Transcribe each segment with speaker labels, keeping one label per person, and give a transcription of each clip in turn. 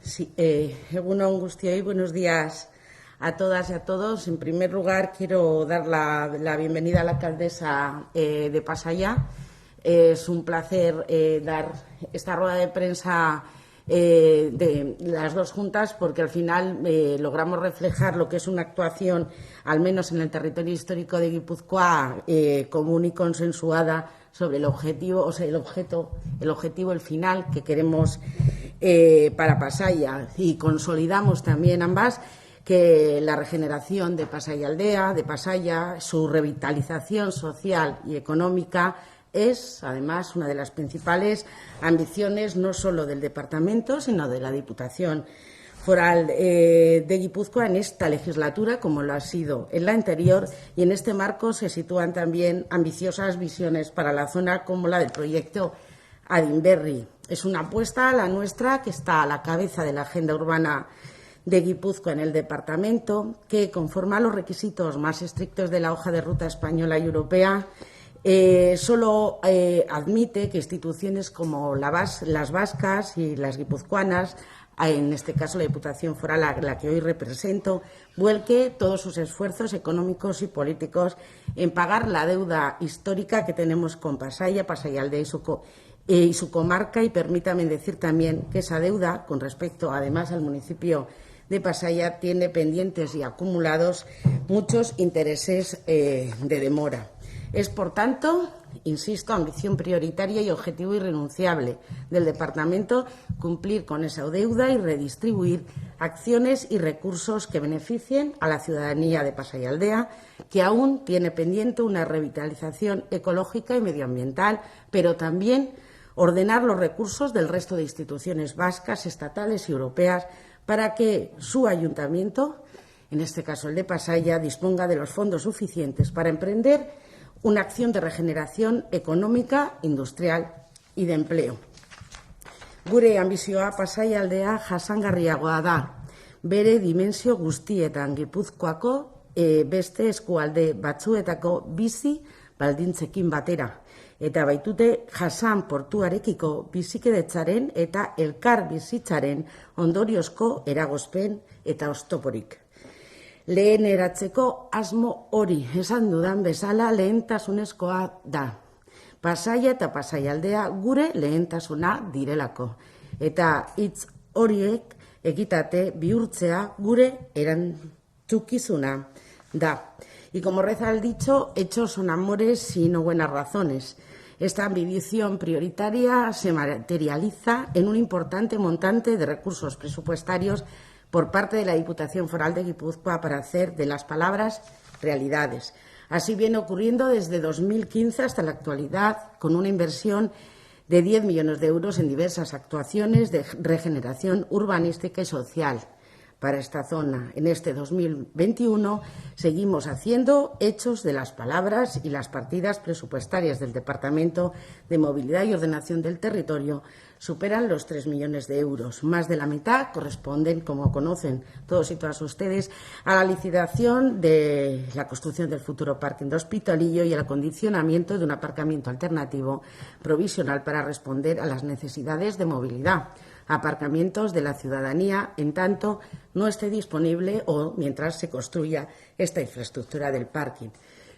Speaker 1: Sí, Egun on guztioi, buenos días a todas y a todos. En primer lugar, quiero dar la bienvenida a la alcaldesa de Pasaia. Es un placer dar esta rueda de prensa de las dos juntas, porque al final logramos reflejar lo que es una actuación, al menos en el territorio histórico de Guipúzcoa, común y consensuada sobre el objetivo, el final que queremos para Pasaia, y consolidamos también ambas que la regeneración de Pasaia Aldea, de Pasaia, su revitalización social y económica es, además, una de las principales ambiciones no solo del Departamento, sino de la Diputación Foral de Guipúzcoa en esta legislatura, como lo ha sido en la anterior, y en este marco se sitúan también ambiciosas visiones para la zona, como la del proyecto Adinberri. Es una apuesta, la nuestra, que está a la cabeza de la agenda urbana de Guipúzcoa en el departamento, que, conforme a los requisitos más estrictos de la hoja de ruta española y europea, solo admite que instituciones como las vascas y las guipuzcoanas, en este caso la Diputación Foral, a la que hoy represento, vuelque todos sus esfuerzos económicos y políticos en pagar la deuda histórica que tenemos con Pasaia, Pasaia Aldea y su comarca. Y permítame decir también que esa deuda, con respecto además al municipio de Pasaia, tiene pendientes y acumulados muchos intereses de demora. Es, por tanto, insisto, ambición prioritaria y objetivo irrenunciable del Departamento cumplir con esa deuda y redistribuir acciones y recursos que beneficien a la ciudadanía de Pasaia Aldea, que aún tiene pendiente una revitalización ecológica y medioambiental, pero también ordenar los recursos del resto de instituciones vascas, estatales y europeas para que su ayuntamiento, en este caso el de Pasaia, disponga de los fondos suficientes para emprender una acción de regeneración económica, industrial y de empleo. Gure ambizioa Pasaia Aldea jasangarriagoa da, bere dimensio guztietan Gipuzkoako beste eskualde batzuetako bizi baldintzekin batera, eta baitute jasan portuarekiko bizikidetzaren eta elkar bizitzaren ondoriozko eragozpen eta oztoporik. Lehen eratzeko asmo hori esan dudan bezala lehentasunezkoa da. Pasaia eta Pasaialdea gure lehentasuna direlako. Eta hitz horiek ekitate bihurtzea gure erantzukizuna da. Y como reza el dicho, hechos son amores y no buenas razones. Esta ambición prioritaria se materializa en un importante montante de recursos presupuestarios por parte de la Diputación Foral de Guipúzcoa para hacer de las palabras realidades. Así viene ocurriendo desde 2015 hasta la actualidad, con una inversión de 10 millones de euros en diversas actuaciones de regeneración urbanística y social para esta zona. En este 2021 seguimos haciendo hechos de las palabras y las partidas presupuestarias del Departamento de Movilidad y Ordenación del Territorio superan los 3 millones de euros. Más de la mitad corresponden, como conocen todos y todas ustedes, a la licitación de la construcción del futuro parking de Hospitalillo y al acondicionamiento de un aparcamiento alternativo provisional para responder a las necesidades de movilidad. Aparcamientos de la ciudadanía, en tanto no esté disponible o mientras se construya esta infraestructura del parking.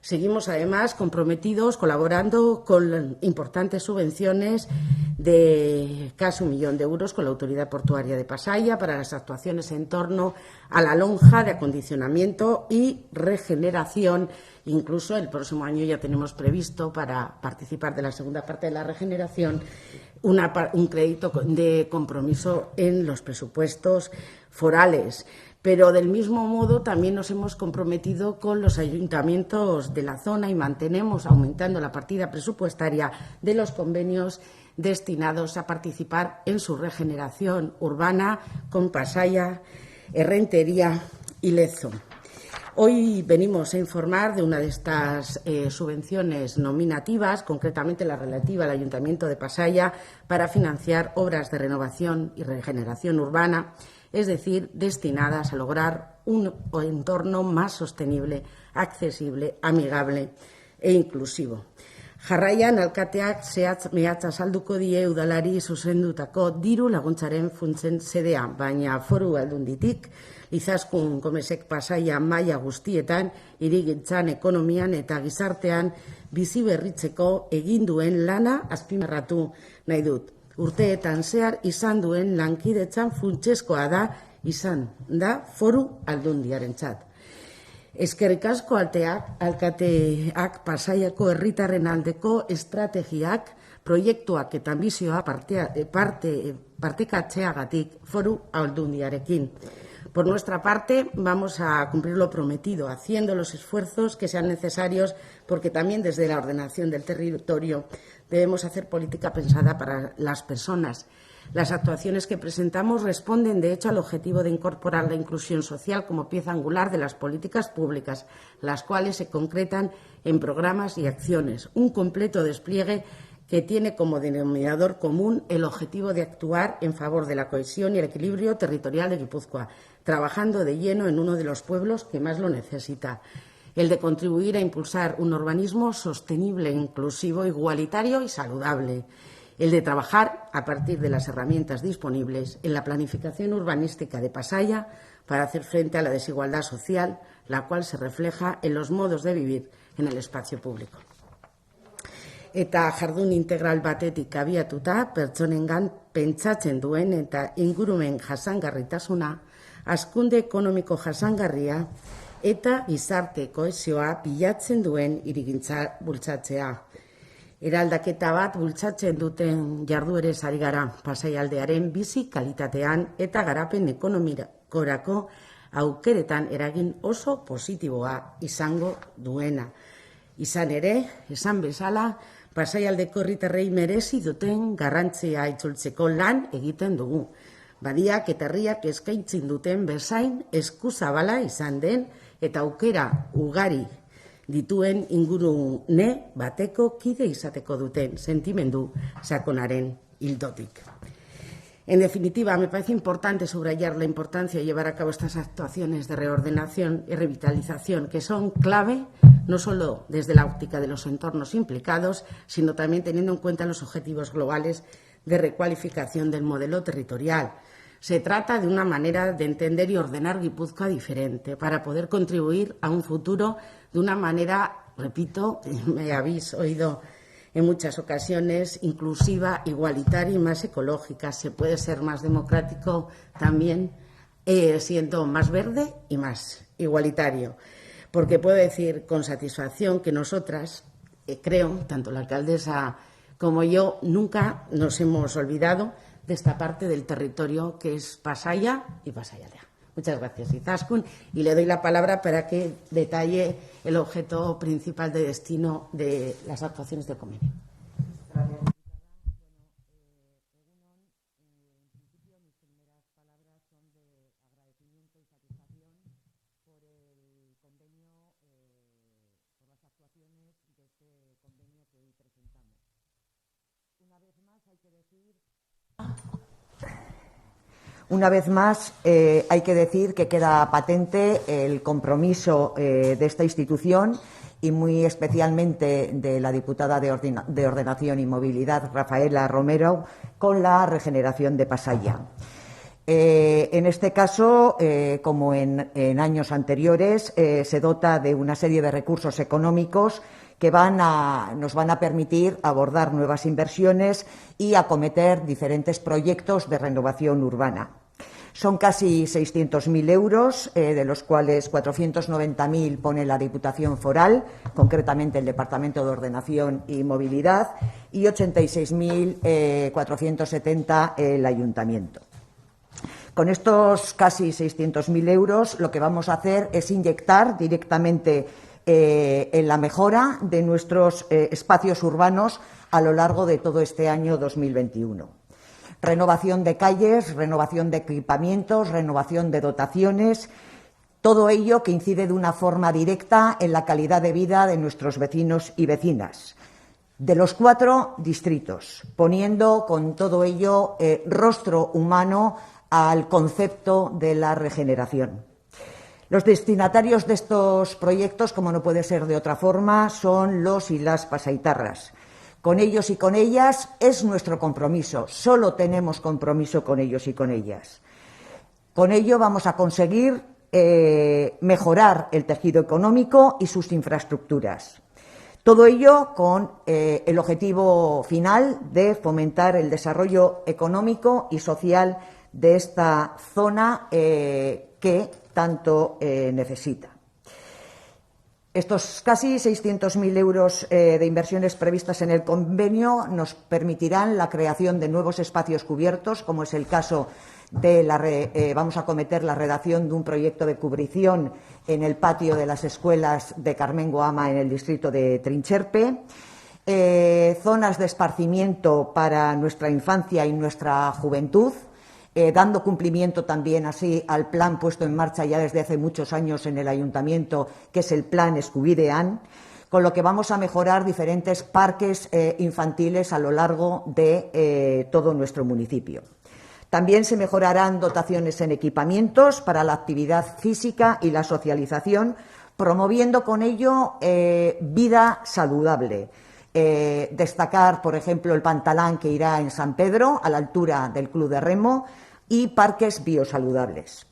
Speaker 1: Seguimos, además, comprometidos, colaborando con importantes subvenciones de casi 1 millón de euros con la Autoridad Portuaria de Pasaia para las actuaciones en torno a la lonja de acondicionamiento y regeneración. Incluso el próximo año ya tenemos previsto, para participar de la segunda parte de la regeneración, un crédito de compromiso en los presupuestos forales. Pero del mismo modo también nos hemos comprometido con los ayuntamientos de la zona y mantenemos aumentando la partida presupuestaria de los convenios destinados a participar en su regeneración urbana con Pasaia, Errentería y Lezo. Hoy venimos a informar de una de estas subvenciones nominativas, concretamente la relativa al Ayuntamiento de Pasaia, para financiar obras de renovación y regeneración urbana, es decir, destinadas a lograr un entorno más sostenible, accesible, amigable e inclusivo. Jarraian, alkateak zehatz azalduko die udalari zuzendutako diru laguntzaren funtsen sedea, baina Foru Aldunditik Izaskun Gomezek Pasaia maila guztietan, hirigintzan, ekonomian eta gizartean bizi berritzeko egin duen lana azpimarratu nahi dut. Urteetan zehar izan duen lankidetzan funtsezkoa izan da Foru Aldundiarentzat. Eskerrik asko alkateak Pasaiako herritarren aldeko estrategiak, proiektuak eta anbizioa partekatzeagatik Foru Aldundiarekin. Por nuestra parte, vamos a cumplir lo prometido, haciendo los esfuerzos que sean necesarios, porque también desde la ordenación del territorio debemos hacer política pensada para las personas. Las actuaciones que presentamos responden, de hecho, al objetivo de incorporar la inclusión social como pieza angular de las políticas públicas, las cuales se concretan en programas y acciones. Un completo despliegue que tiene como denominador común el objetivo de actuar en favor de la cohesión y el equilibrio territorial de Guipúzcoa, trabajando de lleno en uno de los pueblos que más lo necesita. El de contribuir a impulsar un urbanismo sostenible, inclusivo, igualitario y saludable. El de trabajar, a partir de las herramientas disponibles, en la planificación urbanística de Pasaia para hacer frente a la desigualdad social, la cual se refleja en los modos de vivir en el espacio público. Eta jardun integral batetik abiatuta, pertsonengan pentsatzen duen eta ingurumen jasangarritasuna, hazkunde ekonomiko jasangarria eta gizarte kohesioa bilatzen duen hirigintza bultzatzea. Eraldaketa bat bultzatzen duten jarduerez ari gara, Pasaialdearen bizi kalitatean eta garapen ekonomikorako aukeretan eragin oso positiboa izango duena. Izan ere, esan bezala, Pasaialdeko herritarrei merezi duten garrantzia itzultzeko lan egiten dugu. Badiak eta herriak eskaintzen duten bezain eskuzabala izan den eta aukera ugari dituen ingurune bateko kide izateko duten sentimendu sakonaren ildotik. En definitiva, me parece importante subrayar la importancia de llevar a cabo estas actuaciones de reordenación y revitalización que son clave no solo desde la óptica de los entornos implicados, sino también teniendo en cuenta los objetivos globales de recualificación del modelo territorial. Se trata de una manera de entender y ordenar Guipúzcoa diferente para poder contribuir a un futuro de una manera, repito, me habéis oído en muchas ocasiones inclusiva, igualitaria y más ecológica. Se puede ser más democrático también siendo más verde y más igualitario. Porque puedo decir con satisfacción que nosotras, creo, tanto la alcaldesa como yo, nunca nos hemos olvidado de esta parte del territorio que es Pasaia y Pasaialdea. Muchas gracias, Izaskun, y le doy la palabra para que detalle el objeto principal de destino de las actuaciones del convenio. Gracias.
Speaker 2: Una vez más, hay que decir que queda patente el compromiso de esta institución y muy especialmente de la diputada de Ordenación y Movilidad, Rafaela Romero, con la regeneración de Pasaia. En este caso, como en años anteriores, se dota de una serie de recursos económicos que nos van a permitir abordar nuevas inversiones y acometer diferentes proyectos de renovación urbana. Son casi 600.000 euros, de los cuales 490.000 pone la Diputación Foral, concretamente el Departamento de Ordenación y Movilidad, y 86.470 el Ayuntamiento. Con estos casi 600.000 euros lo que vamos a hacer es inyectar directamente en la mejora de nuestros espacios urbanos a lo largo de todo este año 2021. Renovación de calles, renovación de equipamientos, renovación de dotaciones, todo ello que incide de una forma directa en la calidad de vida de nuestros vecinos y vecinas, de los 4 distritos, poniendo con todo ello rostro humano al concepto de la regeneración. Los destinatarios de estos proyectos, como no puede ser de otra forma, son los y las pasaitarras. Con ellos y con ellas es nuestro compromiso, solo tenemos compromiso con ellos y con ellas. Con ello vamos a conseguir mejorar el tejido económico y sus infraestructuras. Todo ello con el objetivo final de fomentar el desarrollo económico y social de esta zona que tanto necesita. Estos casi 600.000 euros de inversiones previstas en el convenio nos permitirán la creación de nuevos espacios cubiertos, como es el caso de vamos a acometer la redacción de un proyecto de cubrición en el patio de las escuelas de Carmengo Ama en el distrito de Trincherpe, zonas de esparcimiento para nuestra infancia y nuestra juventud, dando cumplimiento también así al plan puesto en marcha ya desde hace muchos años en el Ayuntamiento, que es el plan Escubidean, con lo que vamos a mejorar diferentes parques infantiles a lo largo de todo nuestro municipio. También se mejorarán dotaciones en equipamientos para la actividad física y la socialización, promoviendo con ello vida saludable. Destacar, por ejemplo, el Pantalán que irá en San Pedro, a la altura del Club de Remo, y parques biosaludables.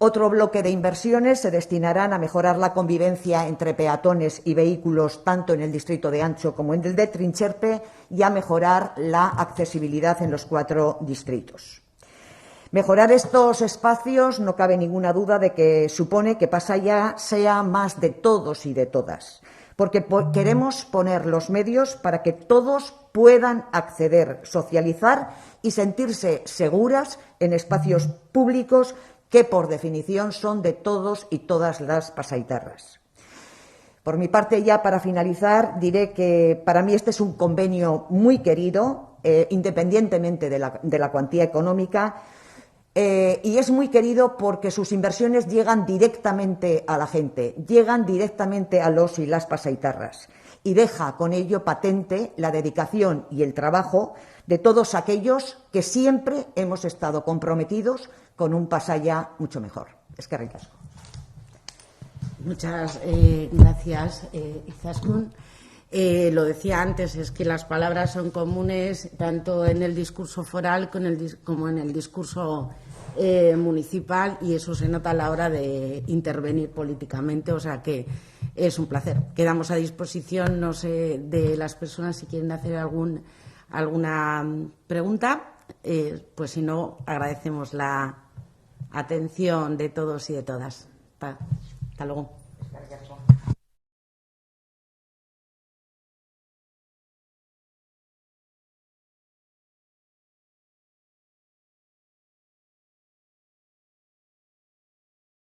Speaker 2: Otro bloque de inversiones se destinarán a mejorar la convivencia entre peatones y vehículos tanto en el distrito de Ancho como en el de Trincherpe y a mejorar la accesibilidad en los 4 distritos. Mejorar estos espacios no cabe ninguna duda de que supone que Pasaia sea más de todos y de todas, porque queremos poner los medios para que todos puedan acceder, socializar y sentirse seguras en espacios públicos que, por definición, son de todos y todas las pasaitarras. Por mi parte, ya para finalizar, diré que para mí este es un convenio muy querido, independientemente de la cuantía económica, y es muy querido porque sus inversiones llegan directamente a la gente, llegan directamente a los y las pasaitarras, y deja con ello patente la dedicación y el trabajo de todos aquellos que siempre hemos estado comprometidos con un Pasaia mucho mejor. Eskerrik asko.
Speaker 1: Muchas gracias, Izaskun. Lo decía antes, es que las palabras son comunes tanto en el discurso foral como en el discurso municipal, y eso se nota a la hora de intervenir políticamente. O sea que es un placer. Quedamos a disposición, no sé, de las personas si quieren hacer alguna pregunta. Pues si no, agradecemos la atención de todos y de todas. Hasta luego.